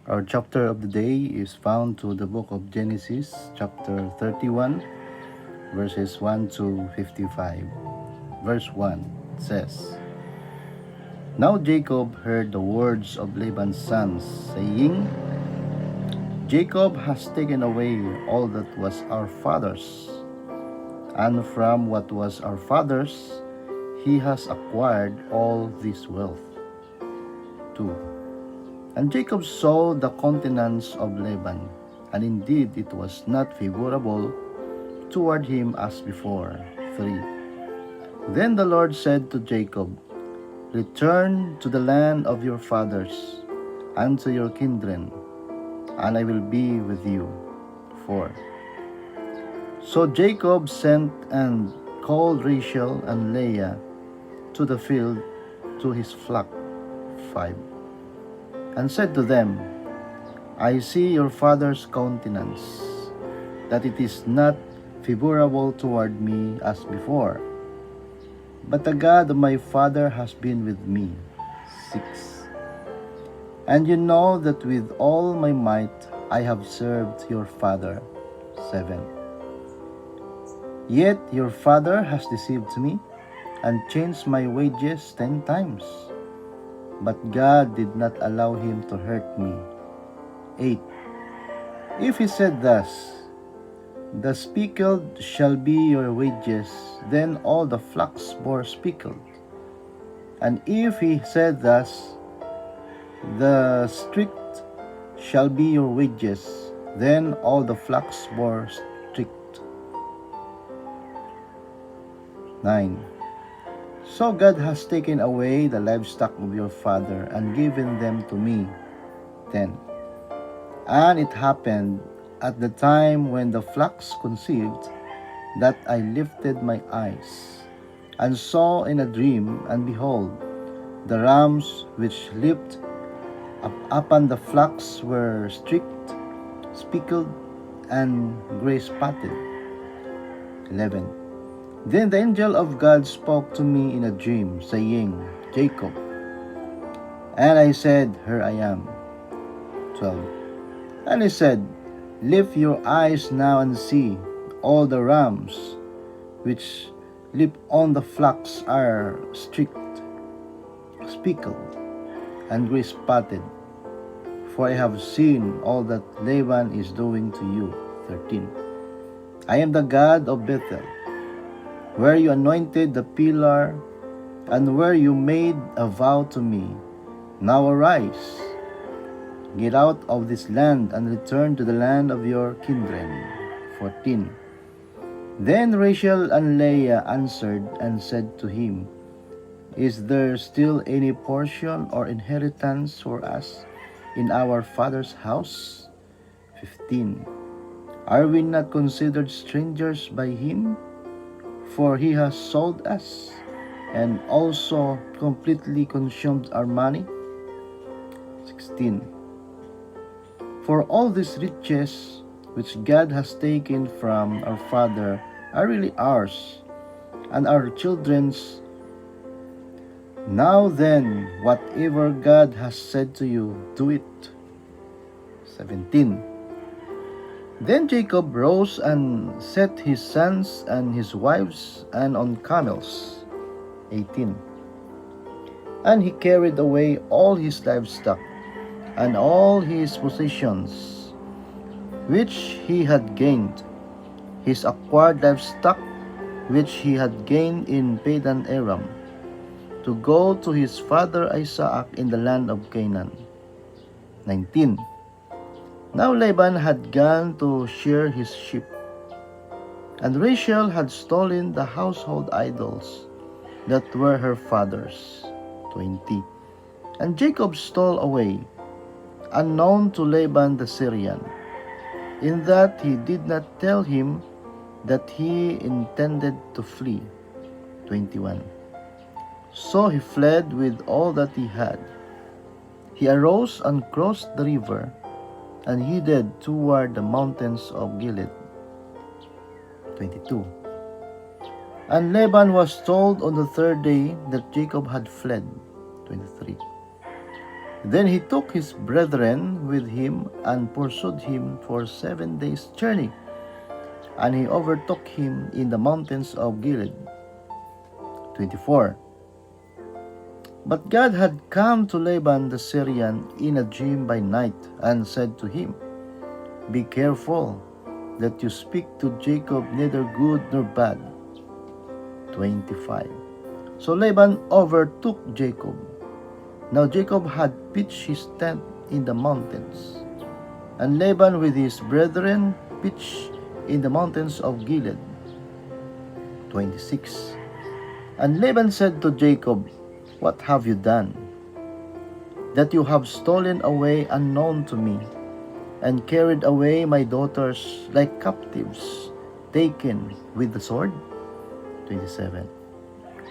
Our chapter of the day is found to the book of Genesis, chapter 31, verses 1 to 55. Verse 1 says, Now Jacob heard the words of Laban's sons, saying, Jacob has taken away all that was our father's, and from what was our father's, he has acquired all this wealth. 2. And Jacob saw the countenance of Laban, and indeed it was not favorable toward him as before. 3. Then the Lord said to Jacob, Return to the land of your fathers, and to your kindred, and I will be with you. 4. So Jacob sent and called Rachel and Leah to the field to his flock. 5. And said to them, I see your father's countenance, that it is not favorable toward me as before. But the God of my father has been with me. 6. And you know that with all my might I have served your father. 7. Yet your father has deceived me and changed my wages 10 times. But God did not allow him to hurt me. 8. If he said thus, The speckled shall be your wages, then all the flocks bore speckled. And if he said thus, The streaked shall be your wages, then all the flocks bore streaked. 9. So God has taken away the livestock of your father and given them to me. 10. And it happened at the time when the flocks conceived that I lifted my eyes and saw in a dream, and behold, the rams which leaped upon the flocks were streaked, speckled, and gray-spotted. 11. Then the angel of God spoke to me in a dream, saying, Jacob. And I said, Here I am. 12. And he said, Lift your eyes now and see, all the rams which leap on the flocks are streaked, speckled, and gray-spotted. For I have seen all that Laban is doing to you. 13. I am the God of Bethel, where you anointed the pillar, and where you made a vow to me. Now arise, get out of this land, and return to the land of your kindred. 14. Then Rachel and Leah answered and said to him, Is there still any portion or inheritance for us in our father's house? 15. Are we not considered strangers by him? For he has sold us, and also completely consumed our money. 16. For all these riches which God has taken from our father are really ours, and our children's. Now then, whatever God has said to you, do it. 17. Then Jacob rose and set his sons and his wives and on camels. 18. And he carried away all his livestock and all his possessions, which he had gained, his acquired livestock, which he had gained in Padan Aram, to go to his father Isaac in the land of Canaan. 19. Now Laban had gone to shear his sheep, and Rachel had stolen the household idols that were her father's. 20. And Jacob stole away, unknown to Laban the Syrian, in that he did not tell him that he intended to flee. 21. So he fled with all that he had. He arose and crossed the river, and headed toward the mountains of Gilead. 22. And Laban was told on the third day that Jacob had fled. 23. Then he took his brethren with him and pursued him for 7 days' journey, and he overtook him in the mountains of Gilead. 24. But God had come to Laban the Syrian in a dream by night and said to him, Be careful that you speak to Jacob neither good nor bad. 25. So Laban overtook Jacob. Now Jacob had pitched his tent in the mountains, and Laban with his brethren pitched in the mountains of Gilead. 26. And Laban said to Jacob, What have you done? That you have stolen away unknown to me, and carried away my daughters like captives, taken with the sword? 27.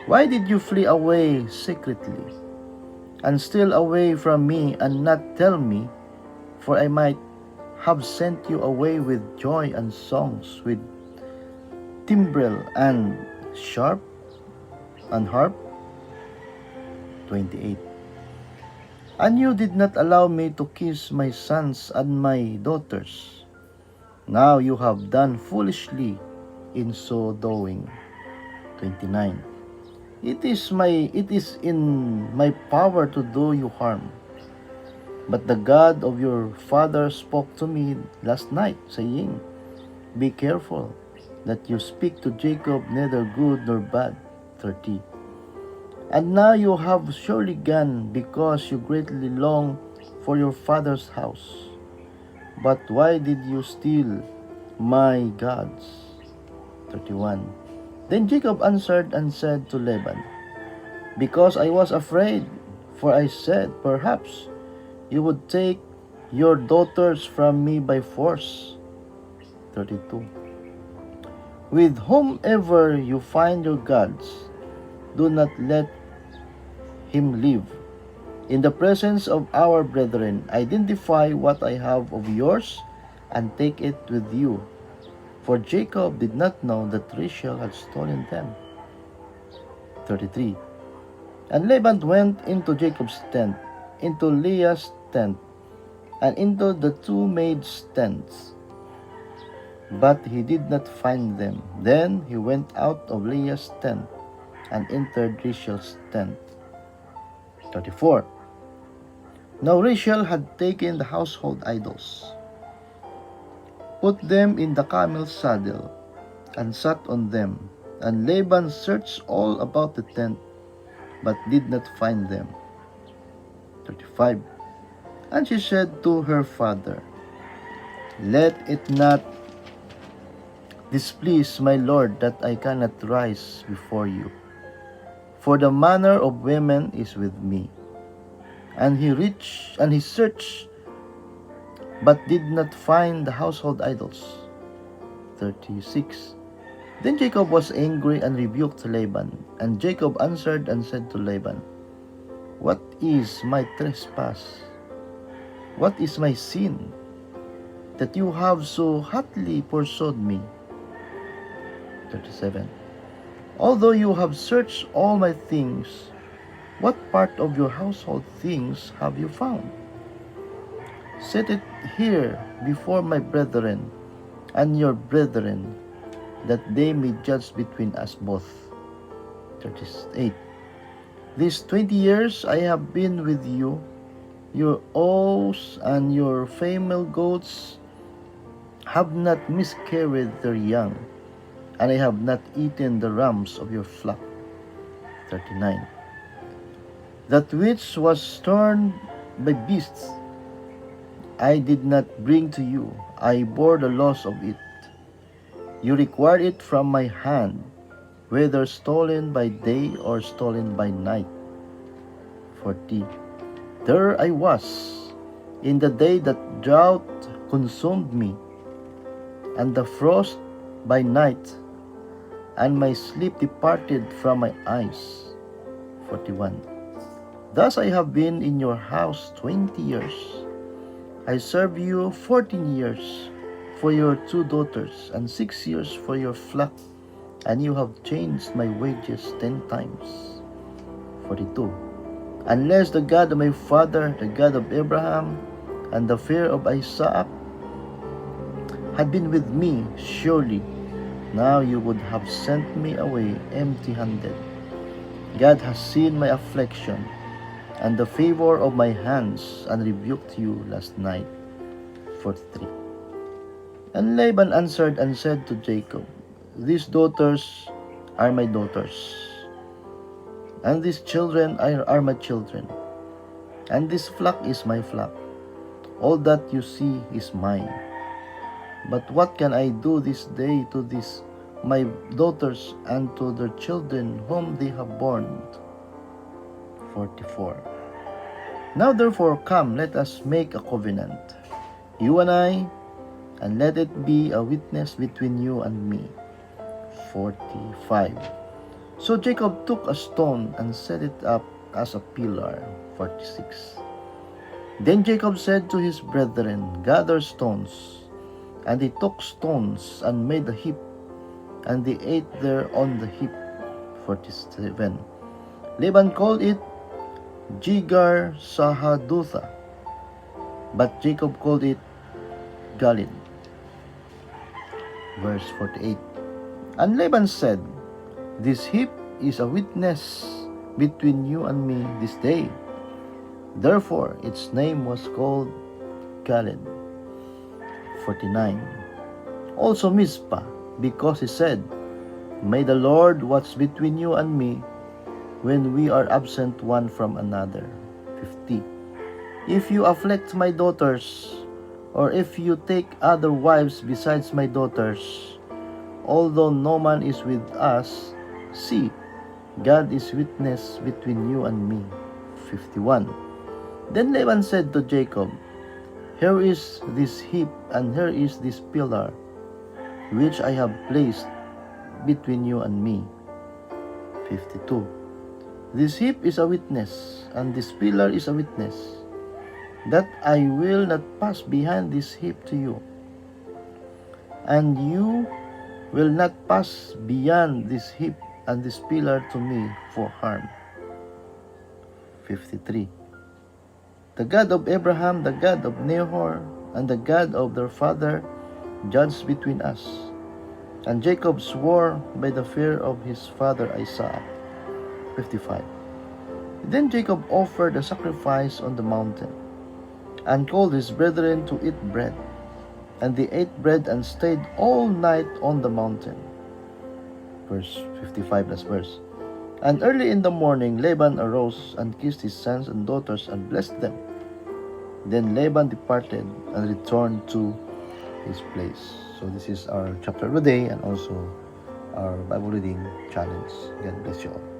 Why did you flee away secretly, and steal away from me, and not tell me, for I might have sent you away with joy and songs, with timbrel and harp? 28. And you did not allow me to kiss my sons and my daughters. Now you have done foolishly in so doing. 29. It is in my power to do you harm. But the God of your father spoke to me last night, saying, Be careful that you speak to Jacob neither good nor bad. 30. And now you have surely gone, because you greatly long for your father's house. But why did you steal my gods? 31. Then Jacob answered and said to Laban, Because I was afraid, for I said, Perhaps you would take your daughters from me by force. 32. With whomever you find your gods, do not let him live. In the presence of our brethren, identify what I have of yours and take it with you. For Jacob did not know that Rachel had stolen them. 33. And Laban went into Jacob's tent, into Leah's tent, and into the two maids' tents. But he did not find them. Then he went out of Leah's tent and entered Rachel's tent. 34. Now Rachel had taken the household idols, put them in the camel's saddle, and sat on them. And Laban searched all about the tent, but did not find them. 35. And she said to her father, Let it not displease my lord that I cannot rise before you, for the manner of women is with me. And he searched, but did not find the household idols. 36. Then Jacob was angry and rebuked Laban. And Jacob answered and said to Laban, What is my trespass? What is my sin, that you have so hotly pursued me? 37. Although you have searched all my things, what part of your household things have you found? Set it here before my brethren and your brethren, that they may judge between us both. 38. These 20 years I have been with you. Your ewes and your female goats have not miscarried their young, and I have not eaten the rams of your flock. 39. That which was torn by beasts I did not bring to you. I bore the loss of it. You required it from my hand, whether stolen by day or stolen by night. 40. There I was in the day that drought consumed me, and the frost by night, and my sleep departed from my eyes. 41. Thus I have been in your house 20 years. I served you 14 years for your 2 daughters, and 6 years for your flock, and you have changed my wages 10 times. 42. Unless the God of my father, the God of Abraham, and the fear of Isaac had been with me, surely now you would have sent me away empty-handed. God has seen my affliction and the favor of my hands, and rebuked you last night. 43. And Laban answered and said to Jacob, These daughters are my daughters, and these children are my children, and this flock is my flock. All that you see is mine. But what can I do this day to these my daughters and to their children whom they have borne? 44. Now therefore come, let us make a covenant, you and I, and let it be a witness between you and me. 45. So Jacob took a stone and set it up as a pillar. 46. Then Jacob said to his brethren, Gather stones. And they took stones and made a heap, and they ate there on the heap. 47. Laban called it Jegar Sahadutha, but Jacob called it Galid. Verse 48. And Laban said, This heap is a witness between you and me this day. Therefore its name was called Galid. 49. Also Mizpah, because he said, May the Lord watch between you and me when we are absent one from another. 50. If you afflict my daughters, or if you take other wives besides my daughters, although no man is with us, see, God is witness between you and me. 51. Then Laban said to Jacob, Here is this heap, and here is this pillar, which I have placed between you and me. 52. This heap is a witness, and this pillar is a witness, that I will not pass behind this heap to you, and you will not pass beyond this heap and this pillar to me for harm. 53. The God of Abraham, the God of Nahor, and the God of their father judged between us. And Jacob swore by the fear of his father Isaac. 55. Then Jacob offered a sacrifice on the mountain, and called his brethren to eat bread. And they ate bread and stayed all night on the mountain. Verse 55, last verse. And early in the morning Laban arose and kissed his sons and daughters and blessed them. Then Laban departed and returned to his place. So this is our chapter of the day and also our Bible reading challenge. God bless you all.